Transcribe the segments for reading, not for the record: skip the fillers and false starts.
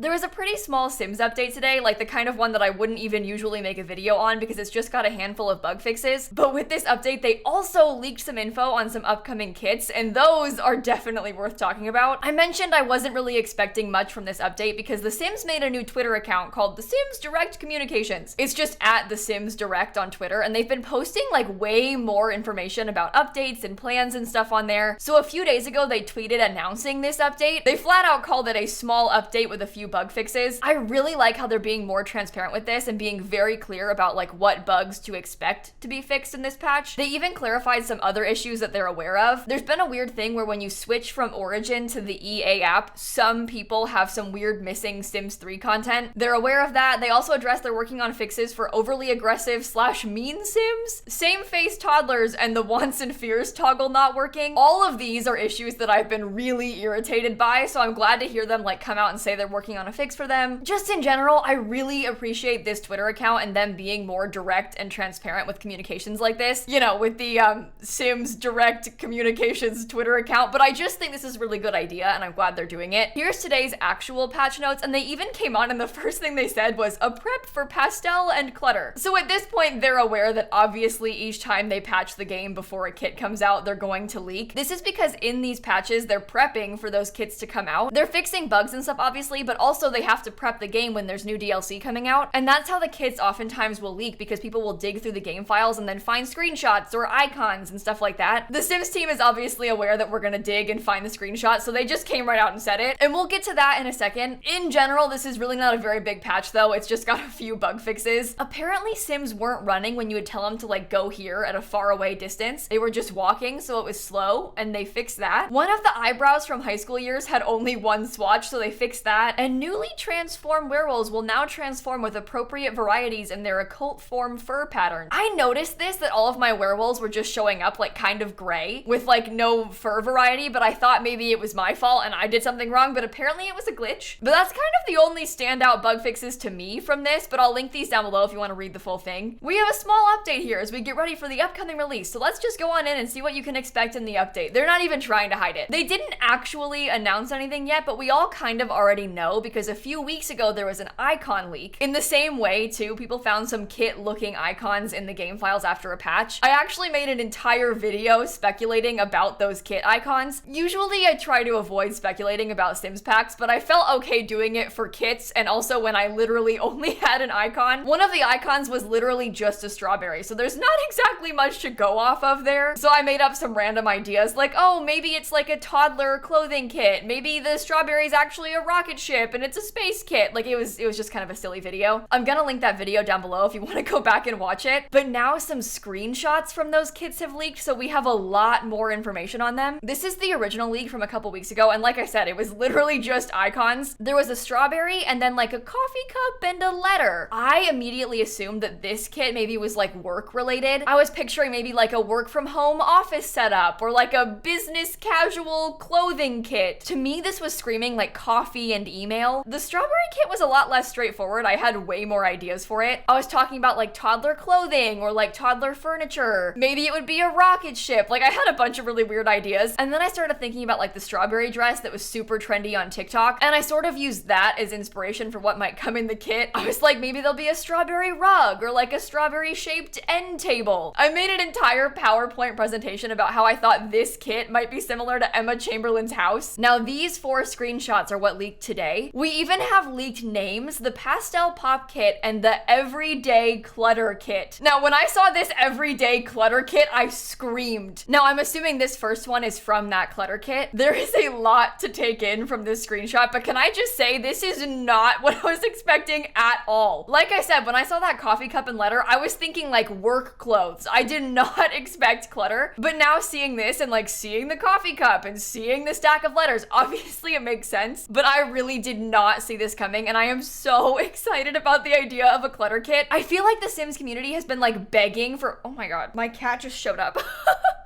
There was a pretty small Sims update today, like the kind of one that I wouldn't even usually make a video on because it's just got a handful of bug fixes. But with this update, they also leaked some info on some upcoming kits, and those are definitely worth talking about. I mentioned I wasn't really expecting much from this update because The Sims made a new Twitter account called The Sims Direct Communications. It's just at The Sims Direct on Twitter, and they've been posting like way more information about updates and plans and stuff on there. So a few days ago, they tweeted announcing this update. They flat out called it a small update with a few bug fixes. I really like how they're being more transparent with this and being very clear about like what bugs to expect to be fixed in this patch. They even clarified some other issues that they're aware of. There's been a weird thing where when you switch from Origin to the EA app, some people have some weird missing Sims 3 content. They're aware of that. They also addressed they're working on fixes for overly aggressive / mean Sims, same face toddlers, and the wants and fears toggle not working. All of these are issues that I've been really irritated by, so I'm glad to hear them like come out and say they're working on a fix for them. Just in general, I really appreciate this Twitter account and them being more direct and transparent with communications like this, you know, with the Sims Direct Communications Twitter account, but I just think this is a really good idea and I'm glad they're doing it. Here's today's actual patch notes, and they even came on and the first thing they said was a prep for Pastel and clutter. So at this point, they're aware that obviously each time they patch the game before a kit comes out, they're going to leak. This is because in these patches, they're prepping for those kits to come out. They're fixing bugs and stuff, obviously, but also they have to prep the game when there's new DLC coming out. And that's how the kits oftentimes will leak, because people will dig through the game files and then find screenshots or icons and stuff like that. The Sims team is obviously aware that we're gonna dig and find the screenshots, so they just came right out and said it. And we'll get to that in a second. In general, this is really not a very big patch though. It's just got a few bug fixes. Apparently Sims weren't running when you would tell them to like go here at a far away distance. They were just walking, so it was slow, and they fixed that. One of the eyebrows from high school years had only one swatch, so they fixed that. And newly transformed werewolves will now transform with appropriate varieties in their occult form fur pattern. I noticed this, that all of my werewolves were just showing up like kind of gray with like no fur variety, but I thought maybe it was my fault and I did something wrong, but apparently it was a glitch. But that's kind of the only standout bug fixes to me from this, but I'll link these down below if you want to read the full thing. We have a small update here as we get ready for the upcoming release, so let's just go on in and see what you can expect in the update. They're not even trying to hide it. They didn't actually announce anything yet, but we all kind of already know because a few weeks ago there was an icon leak. In the same way too, people found some kit looking icons in the game files after a patch. I actually made an entire video speculating about those kit icons. Usually I try to avoid speculating about Sims packs, but I felt okay doing it for kits and also when I literally only had an icon. One of the icons was literally just a strawberry, so there's not exactly much to go off of there. So I made up some random ideas like, oh, maybe it's like a toddler clothing kit. Maybe the strawberry is actually a rocket ship and it's a space kit. Like it was just kind of a silly video. I'm gonna link that video down below if you want to go back and watch it. But now some screenshots from those kits have leaked, so we have a lot more information on them. This is the original leak from a couple weeks ago, and like I said, it was literally just icons. There was a strawberry and then like a coffee cup and a letter. I immediately assumed that this kit maybe was like work related. I was picturing maybe like a work from home office setup or like a business casual clothing kit. To me, this was screaming like coffee and email. The strawberry kit was a lot less straightforward. I had way more ideas for it. I was talking about like toddler clothing or like toddler furniture. Maybe it would be a rocket ship. Like I had a bunch of really weird ideas. And then I started thinking about like the strawberry dress that was super trendy on TikTok. And I sort of used that as inspiration for what might come in the kit. I was like, maybe there'll be a strawberry rug or like a strawberry shaped end table. I made an entire PowerPoint presentation about how I thought this kit might be similar to Emma Chamberlain's house. Now these 4 screenshots are what leaked today. We even have leaked names, the Pastel Pop Kit and the Everyday Clutter Kit. Now when I saw this Everyday Clutter Kit, I screamed. Now I'm assuming this first one is from that clutter kit. There is a lot to take in from this screenshot, but can I just say this is not what I was expecting at all. Like I said, when I saw that coffee cup and letter, I was thinking like work clothes. I did not expect clutter, but now seeing this and like seeing the coffee cup and seeing the stack of letters, obviously it makes sense, but I really did not see this coming and I am so excited about the idea of a clutter kit. I feel like the Sims community has been like begging for, oh my god, my cat just showed up.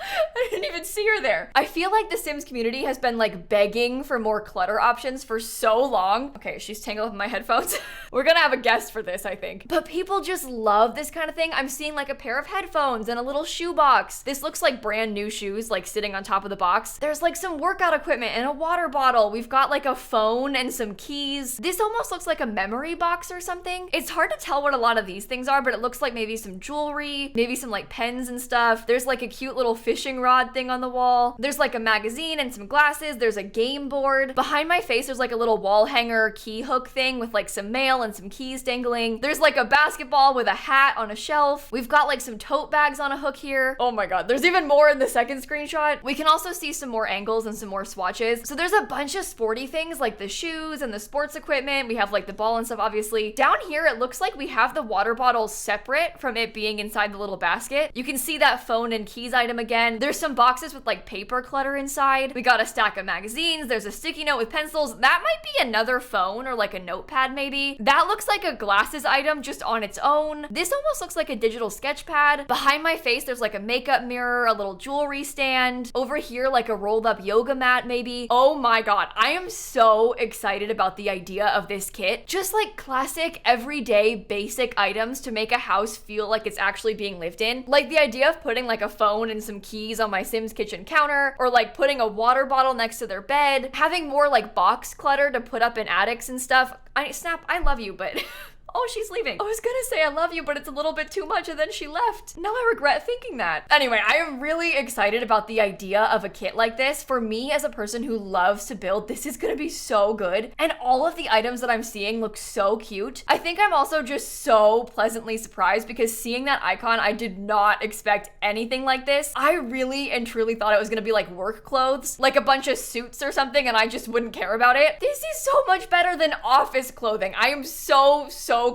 I didn't even see her there. I feel like the Sims community has been like begging for more clutter options for so long. Okay, she's tangled with my headphones. We're gonna have a guest for this, I think. But people just love this kind of thing. I'm seeing like a pair of headphones and a little shoe box. This looks like brand new shoes, like sitting on top of the box. There's like some workout equipment and a water bottle. We've got like a phone and some keys. This almost looks like a memory box or something. It's hard to tell what a lot of these things are, but it looks like maybe some jewelry, maybe some like pens and stuff. There's like a cute little fishing rod thing on the wall. There's like a magazine and some glasses. There's a game board. Behind my face, there's like a little wall hanger key hook thing with like some mail and some keys dangling. There's like a basketball with a hat on a shelf. We've got like some tote bags on a hook here. Oh my god, there's even more in the second screenshot. We can also see some more angles and some more swatches. So there's a bunch of sporty things like the shoes and the sports equipment. We have like the ball and stuff, obviously. Down here, it looks like we have the water bottle separate from it being inside the little basket. You can see that phone and keys item again. There's some boxes with like paper clutter inside. We got a stack of magazines. There's a sticky note with pencils. That might be another phone or like a notepad maybe. That looks like a glasses item just on its own. This almost looks like a digital sketch pad. Behind my face, there's like a makeup mirror, a little jewelry stand. Over here, like a rolled up yoga mat maybe. Oh my god, I am so excited about the idea of this kit. Just like classic, everyday, basic items to make a house feel like it's actually being lived in. Like the idea of putting like a phone and some keys on my Sims kitchen counter, or like putting a water bottle next to their bed, having more like box clutter to put up in attics and stuff. Snap, I love you, but oh, she's leaving. I was gonna say I love you, but it's a little bit too much, and then she left. Now I regret thinking that. Anyway, I am really excited about the idea of a kit like this. For me, as a person who loves to build, this is gonna be so good. And all of the items that I'm seeing look so cute. I think I'm also just so pleasantly surprised because seeing that icon, I did not expect anything like this. I really and truly thought it was gonna be like work clothes, like a bunch of suits or something, and I just wouldn't care about it. This is so much better than office clothing. I am so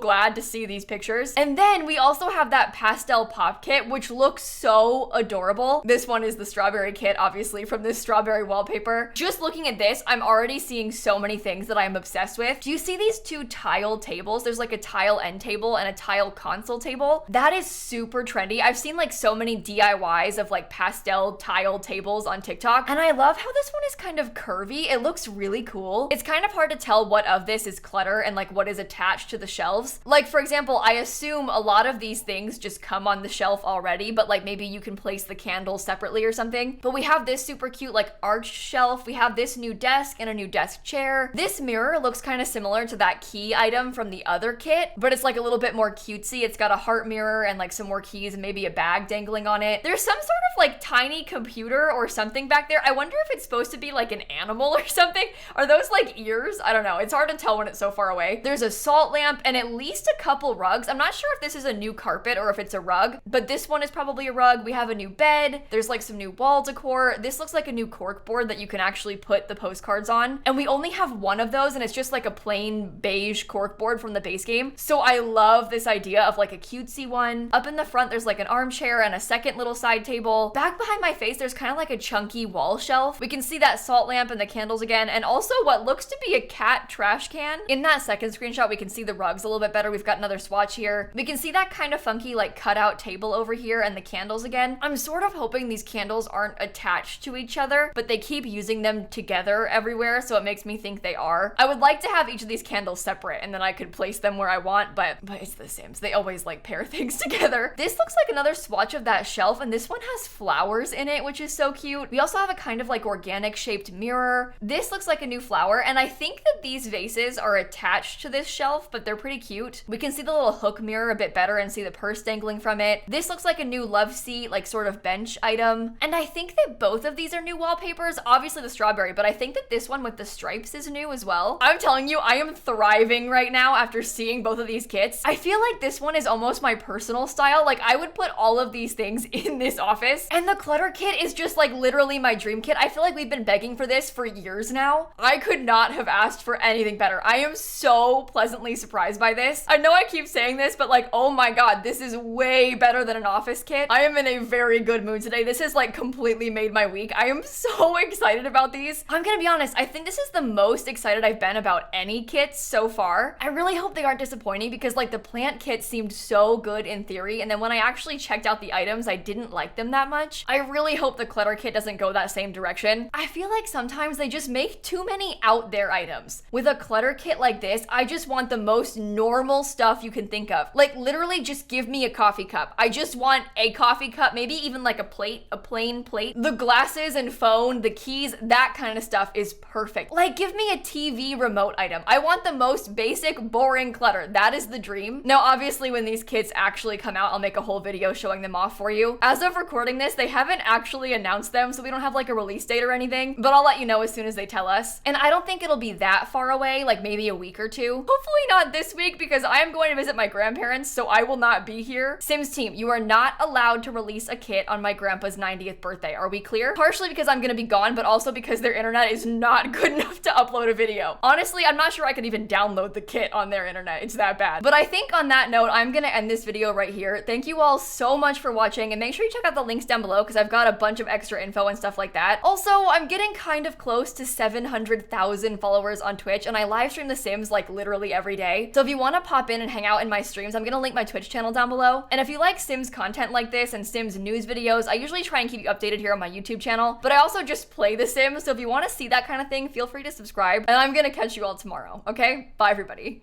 glad to see these pictures. And then we also have that pastel pop kit, which looks so adorable. This one is the strawberry kit, obviously, from this strawberry wallpaper. Just looking at this, I'm already seeing so many things that I'm obsessed with. Do you see these two tile tables? There's like a tile end table and a tile console table. That is super trendy. I've seen like so many DIYs of like pastel tile tables on TikTok, and I love how this one is kind of curvy. It looks really cool. It's kind of hard to tell what of this is clutter and like what is attached to the shelves. Like for example, I assume a lot of these things just come on the shelf already, but like maybe you can place the candles separately or something. But we have this super cute like arched shelf. We have this new desk and a new desk chair. This mirror looks kind of similar to that key item from the other kit, but it's like a little bit more cutesy. It's got a heart mirror and like some more keys and maybe a bag dangling on it. There's some sort of like tiny computer or something back there. I wonder if it's supposed to be like an animal or something. Are those like ears? I don't know. It's hard to tell when it's so far away. There's a salt lamp and at least a couple rugs. I'm not sure if this is a new carpet or if it's a rug, but this one is probably a rug. We have a new bed. There's like some new wall decor. This looks like a new cork board that you can actually put the postcards on. And we only have one of those, and it's just like a plain beige cork board from the base game. So I love this idea of like a cutesy one. Up in the front, there's like an armchair and a second little side table. Back behind my face, there's kind of like a chunky wall shelf. We can see that salt lamp and the candles again, and also what looks to be a cat trash can. In that second screenshot, we can see the rugs a little bit better. We've got another swatch here. We can see that kind of funky like cutout table over here and the candles again. I'm sort of hoping these candles aren't attached to each other, but they keep using them together everywhere, so it makes me think they are. I would like to have each of these candles separate and then I could place them where I want, but it's the Sims. They always like pair things together. This looks like another swatch of that shelf, and this one has flowers in it, which is so cute. We also have a kind of like organic shaped mirror. This looks like a new flower, and I think that these vases are attached to this shelf, but they're pretty cute. We can see the little hook mirror a bit better and see the purse dangling from it. This looks like a new love seat, like sort of bench item. And I think that both of these are new wallpapers, obviously the strawberry, but I think that this one with the stripes is new as well. I'm telling you, I am thriving right now after seeing both of these kits. I feel like this one is almost my personal style. Like I would put all of these things in this office, and the clutter kit is just like literally my dream kit. I feel like we've been begging for this for years now. I could not have asked for anything better. I am so pleasantly surprised by by this. I know I keep saying this, but like, oh my god, this is way better than an office kit. I am in a very good mood today. This has like completely made my week. I am so excited about these. I'm gonna be honest, I think this is the most excited I've been about any kits so far. I really hope they aren't disappointing because like the plant kit seemed so good in theory, and then when I actually checked out the items, I didn't like them that much. I really hope the clutter kit doesn't go that same direction. I feel like sometimes they just make too many out there items. With a clutter kit like this, I just want the most normal stuff you can think of. Like literally just give me a coffee cup. I just want a coffee cup, maybe even like a plate, a plain plate. The glasses and phone, the keys, that kind of stuff is perfect. Like give me a TV remote item. I want the most basic, boring clutter. That is the dream. Now, obviously when these kits actually come out, I'll make a whole video showing them off for you. As of recording this, they haven't actually announced them, so we don't have like a release date or anything, but I'll let you know as soon as they tell us. And I don't think it'll be that far away, like maybe a week or two. Hopefully not this week because I am going to visit my grandparents, so I will not be here. Sims team, you are not allowed to release a kit on my grandpa's 90th birthday. Are we clear? Partially because I'm gonna be gone, but also because their internet is not good enough to upload a video. Honestly, I'm not sure I could even download the kit on their internet. It's that bad. But I think on that note, I'm gonna end this video right here. Thank you all so much for watching, and make sure you check out the links down below because I've got a bunch of extra info and stuff like that. Also, I'm getting kind of close to 700,000 followers on Twitch, and I live stream The Sims like literally every day. So if you want to pop in and hang out in my streams, I'm gonna link my Twitch channel down below. And if you like Sims content like this and Sims news videos, I usually try and keep you updated here on my YouTube channel, but I also just play The Sims, so if you want to see that kind of thing, feel free to subscribe, and I'm gonna catch you all tomorrow, okay? Bye, everybody.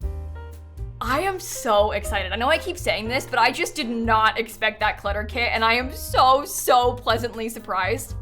I am so excited. I know I keep saying this, but I just did not expect that clutter kit, and I am so pleasantly surprised.